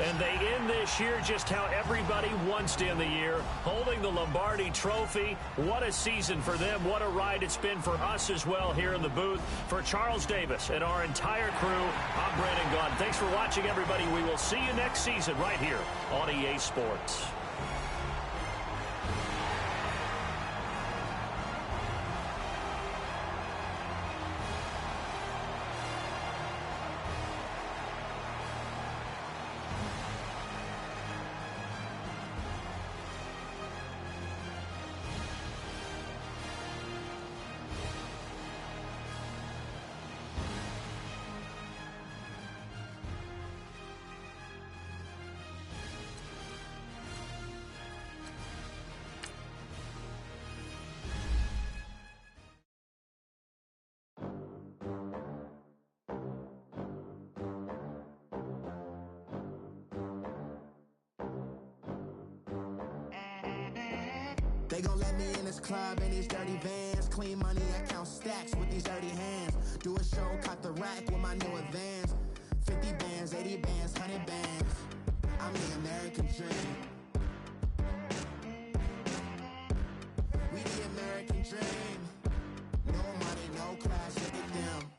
And they end this year just how everybody wants to end the year, holding the Lombardi Trophy. What a season for them. What a ride it's been for us as well here in the booth. For Charles Davis and our entire crew, I'm Brandon Gaudin. Thanks for watching, everybody. We will see you next season right here on EA Sports. They gon' let me in this club in these dirty vans. Clean money, I count stacks with these dirty hands. Do a show, cut the rack with my new advance. 50 bands, 80 bands, 100 bands. I'm the American dream. We the American dream. No money, no class, look at them.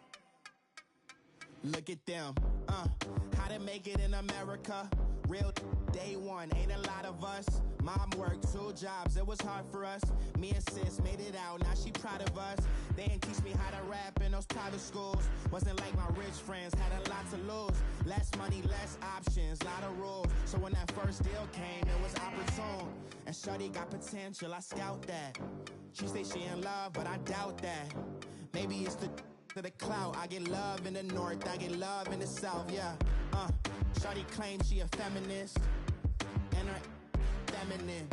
Look at them, how to make it in America. Real day one, ain't a lot of us. Mom worked 2 jobs, it was hard for us. Me and sis made it out, now she proud of us. They didn't teach me how to rap in those private schools. Wasn't like my rich friends, had a lot to lose. Less money, less options, lot of rules. So when that first deal came, it was opportune. And shorty got potential, I scout that. She say she in love, but I doubt that. Maybe it's the clout. I get love in the north, I get love in the south, yeah. Shorty claims she a feminist, and her feminine.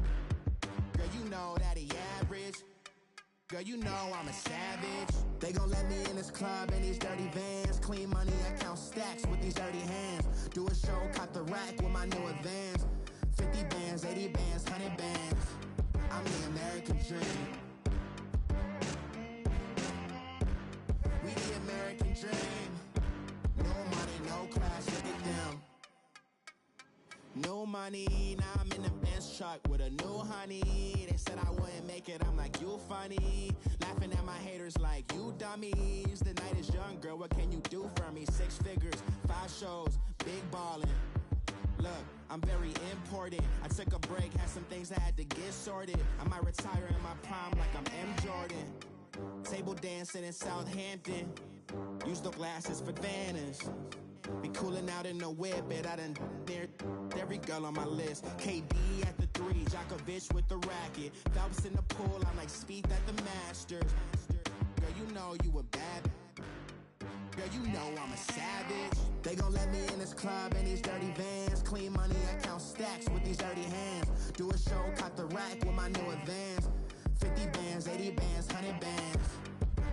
Girl, you know that he average. Girl, you know I'm a savage. They gon' let me in this club in these dirty vans. Clean money, I count stacks with these dirty hands. Do a show, cut the rack with my new advance. 50 bands, 80 bands, 100 bands. I'm the American dream. We the American dream. No money, no class, look at them. No money, now I'm in the Benz truck with a new honey. They said I wouldn't make it, I'm like, you funny. Laughing at my haters like, you dummies. The night is young, girl, what can you do for me? 6 figures, 5 shows, big ballin'. Look, I'm very important. I took a break, had some things I had to get sorted. I might retire in my prime like I'm M. Jordan. Table dancing in Southampton. Use the glasses for Vannas. Be cooling out in the whip, but I done near every girl on my list. KD at the 3, Djokovic with the racket. Phelps in the pool, I'm like Speed at the Masters. Girl, you know you a bad. Girl, you know I'm a savage. They gon' let me in this club in these dirty vans. Clean money, I count stacks with these dirty hands. Do a show, cut the rack with my new advance. 50 bands, 80 bands, 100 bands.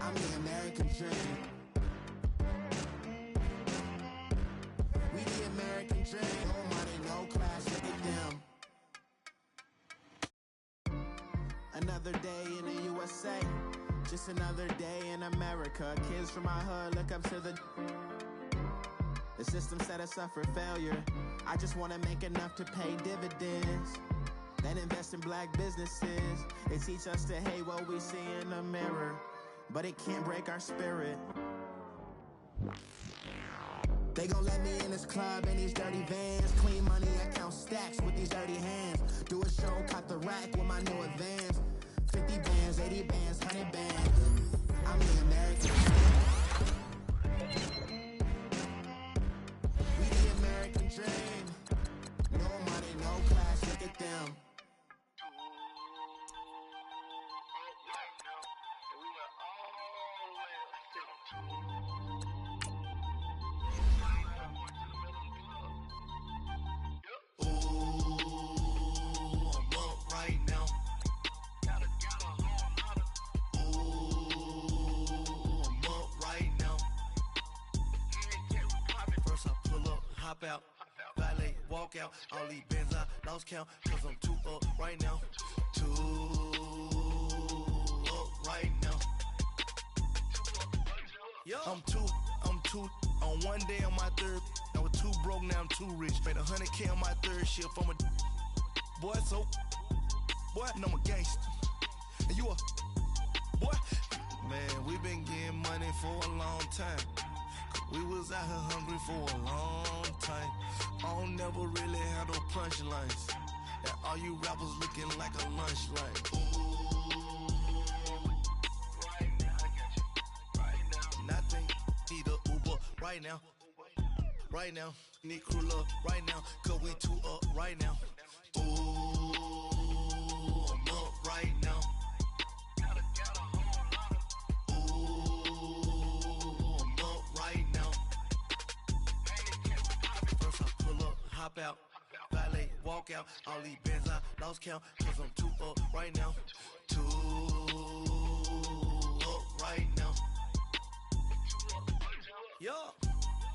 I'm the American dream. We the American dream. No money, no class, look at them. Another day in the USA. Just another day in America. Kids from my hood look up to the system set us up for failure. I just wanna make enough to pay dividends. that invest in black businesses. They teach us to hate what we see in the mirror, but it can't break our spirit. They gon' let me in this club in these dirty vans. Clean money, I count stacks with these dirty hands. Do a show, cut the rack with my new advance. 50 bands, 80 bands, 100 bands. I'm the American. We the American dream. No money, no class, look at them. Hop out, valet, walk out. All these bands I lost count, cause I'm too up right now. Too up right now. I'm too on one day on my third. I was too broke, now I'm too rich. Made 100K on my third shift. I'm a boy, so boy, and I'm a gangster. And you a boy. Man, we been getting money for a long time. We was out here hungry for a long time. I don't never really have no punchlines. And all you rappers looking like a lunch line. Right now, I got you. Right now. Nothing, need a Uber right now. Right now, need crew love right now. Cause we too up right now. Ooh, I'm up right now. Hop out, valet, walk out. All these bands I lost count, cause I'm too up right now. Too up right now. Yeah,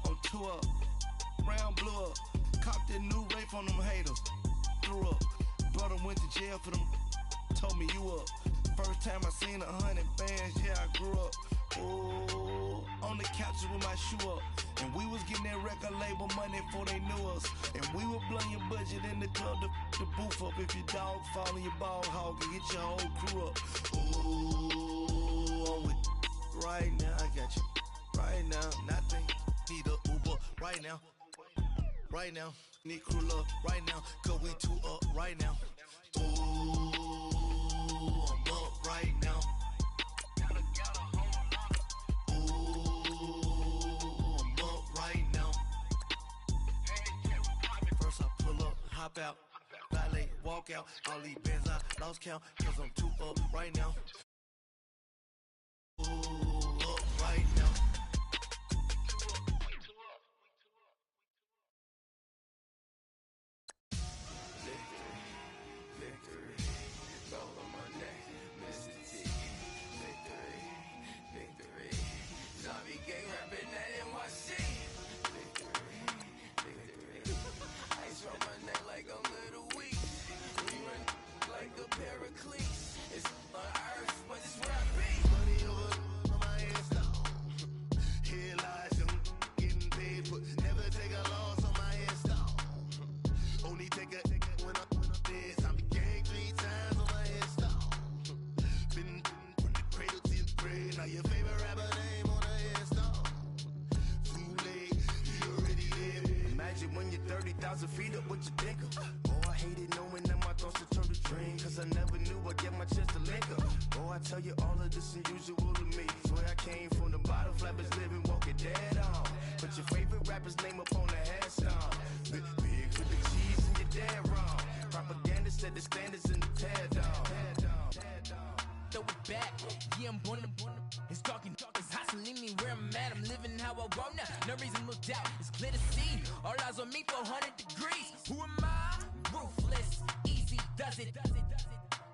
I'm too up. Round blew up. Copped that new rape on them haters. Threw up. Brother went to jail for them. Told me you up. First time I seen 100 bands, yeah, I grew up. Ooh, on the couches with my shoe up. And we was getting that record label money before they knew us. And we were blowing your budget in the club to boof up. If your dog fall in your ball hog and get your whole crew up. Ooh, I'm with right now, I got you. Right now, nothing, need a Uber right now. Right now, need crew love right now. Cause we too up right now. Ooh, I'm up right now. Hop out, valet, walk out. All these bands I lost count, cause I'm too up right now. Ooh, up right now. Victory, gold on my neck, Mr. T. Victory, zombie gang rapping that NYC. Ice on my neck like I'm little weak. We run like a Pericles. It's on earth, but it's where I be. Money over on my headstone. Here lies young, getting paid, but never take a loss on my headstone. Only take a when I'm dead. I be gang 3 times on my headstone. Been from the cradle to the grave. Now your favorite rapper name on the headstone. Too late, you already there. Imagine when you're 30,000 feet up, what you think of? Oh, I hated knowing that my thoughts would turn to dream. Cause I never knew I'd get my chance to link up. Oh, I tell you all of this unusual to me. Swear I came from the bottom, flappers living, walking dead on. Put your favorite rapper's name up on the headstone. Big with the cheese and you're dead wrong. Propaganda set the standards in the tear down. Throw it back, yeah, I'm born to it's talking, it's hustling me where I'm at. I'm living how I want now, no reason to doubt. It's clear to see, all eyes on me for 100 degrees. Who am I? Ruthless, easy does it.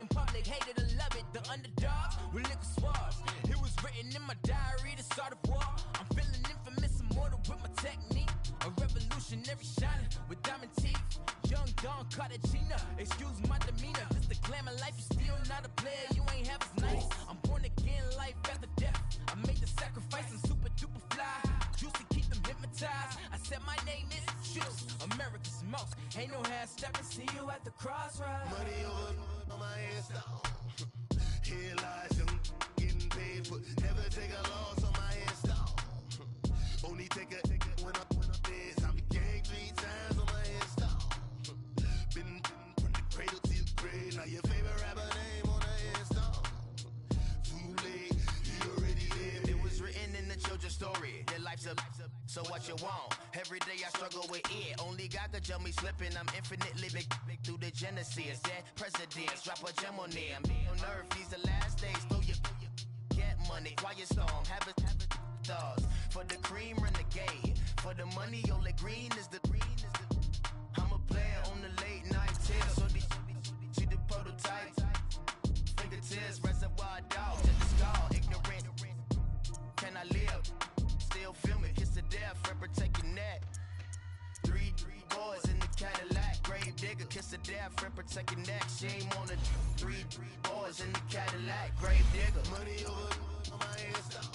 In public, hate it or love it. The underdogs with liquor swabs. It was written in my diary to start a war. I'm feeling infamous, immortal with my technique. A revolutionary shining with diamond teeth. Young Don Cartagena, excuse my demeanor. Just the glamour life, you still not a player. You ain't half as nice. I'm born again, life after death. I made the sacrifice and super duper fly. Juicy, keep them hypnotized. I said my name is Juice. America's most. Ain't no half stepping, see you at the crossroads. Money over on my headstone. Here lies young, getting paid for. Never take a loss on my headstone. Only take a when I'm dead. I'm gang 3 times on my headstone. Been from the cradle to the grave. Now your favorite rapper name on the headstone. Too late, he already dead. It was written in the children's story. Your life's a so what you want. Every day I struggle with it. Only God could tell me slipping. I'm infinitely big through the genesis. That presidents drop a gem on them. On earth, these the last days. Throw your get money. Quiet storm. Have it thoughts. For the cream, renegade. For the money, only green is the. I'm a player on the late night tips. So these see the prototype. Fingertips, reservoir dogs to the skull. Ignorant. Can I live? Still feel me, kiss to death, friend protect your neck. 3 boys in the Cadillac, grave digger, kiss to death, friend protect your neck. Shame on the 3 boys in the Cadillac, grave digger. Money over on my headstone.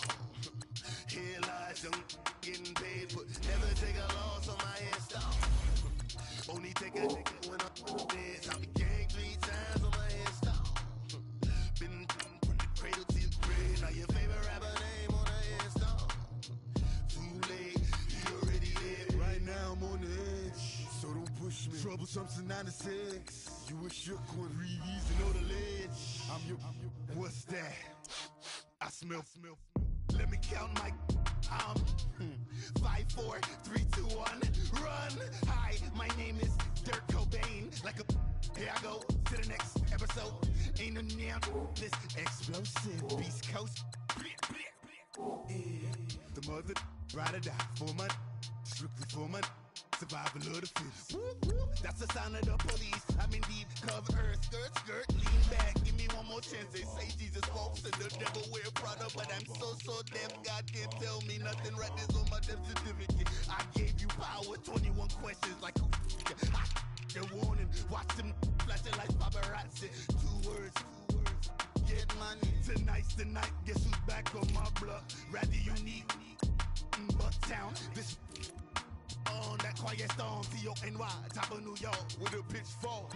Here lies young, getting paid for. Never take a loss on my headstone. Only take a when I'm dead. I'm gang 3 times on my headstone. Been from the cradle to the grave. Now your favorite rapper name on the headstone. Too late, he already dead. Right now I'm on the edge, so don't push me. Troublesome to 96. You a shook one, breathe easy, know the ledge. I'm your, what's that? I smell. Let me count my. I'm 5, 4, 3, 2, 1. Run. Hi, my name is Dirk Cobain. Like a. Here I go to the next episode. Ain't no damn this explosive Beast Coast. The mother ride or die for my strictly for my survival of the fittest. That's the sign of the police. I'm in deep cover earth, skirt, lean back. Give me one more chance. They say Jesus walks and the devil wear Prada, but I'm so deaf. God can't tell me nothing. Right this on my death certificate. I gave you power. 21 questions like the warning. Watch them flashing like paparazzi. 2 words. Get money. Tonight's the night. Guess who's back on my block? Rather unique. Bucktown. This on that quiet storm. T-O-N-Y. Top of New York with a pitchfork.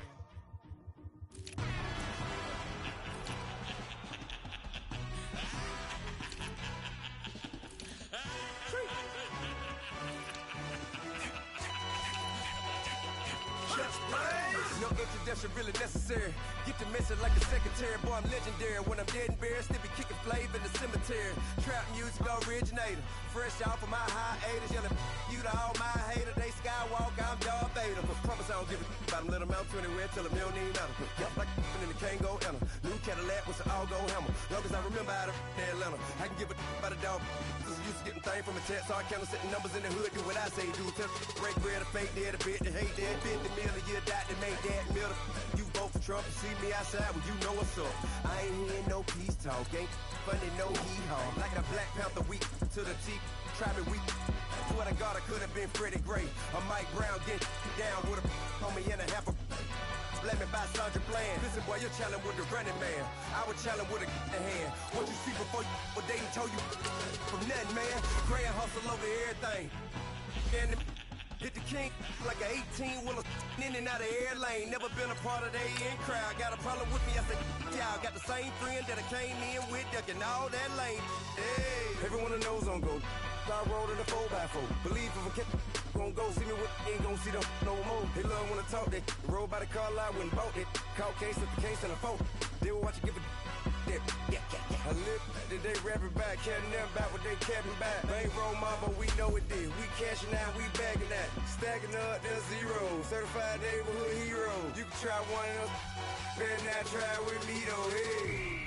No introduction really necessary. Get the message like a secretary. Boy, I'm legendary. When I'm dead and buried, still be kicking flavor in the cemetery. Trap music originator. Fresh off of my hiatus. Yelling you to all my haters. They skywalk, I'm Darth Vader. Promise I don't give a about them. Let them out 20 tell them you don't need nothing. Yup, like and the can't go enter. New Cadillac with an all-go hammer. Long as I remember out of Atlanta. I can give a about a dog. Used to getting things from a text, so I count setting numbers in the hood. Do what I say, do. Break bread, a fake dead, a bit to hate that. 50 million, you die to make that middle. You vote for Trump, you see me outside, well, you know what's up. I ain't hearing no peace talk, ain't funny, no hee-haw. Like a Black Panther weak to the teeth, try me weak. Swear to God, I could have been Freddie Gray. Or Mike Brown getting down with a homie and a half a. Let me buy Sandra Bland. Listen, boy, you're challenging with the running man. I was challenging with a hand. What you see before you, what they told you from nothing, man. Gray and hustle over everything. And hit the king like an 18-wheeler in and out of air lane. Never been a part of the in crowd. Got a problem with me, I said, y'all got the same friend that I came in with, ducking all that lane. Hey, everyone knows I'm go. I rolled in a 4x4. Believe if I kept gon' go see me with ain't gon' see them no more. They love when I talk, they roll by the car line when bought it. Caught case at the case and a phone. They will watch you give a that. I live that they rapping back, caring them back what they capping back. They ain't roll mama, we know it did. We cashing out, we bagging that. Stacking up, there's zero. Certified neighborhood hero. You can try one of them, better not try with me though. Hey.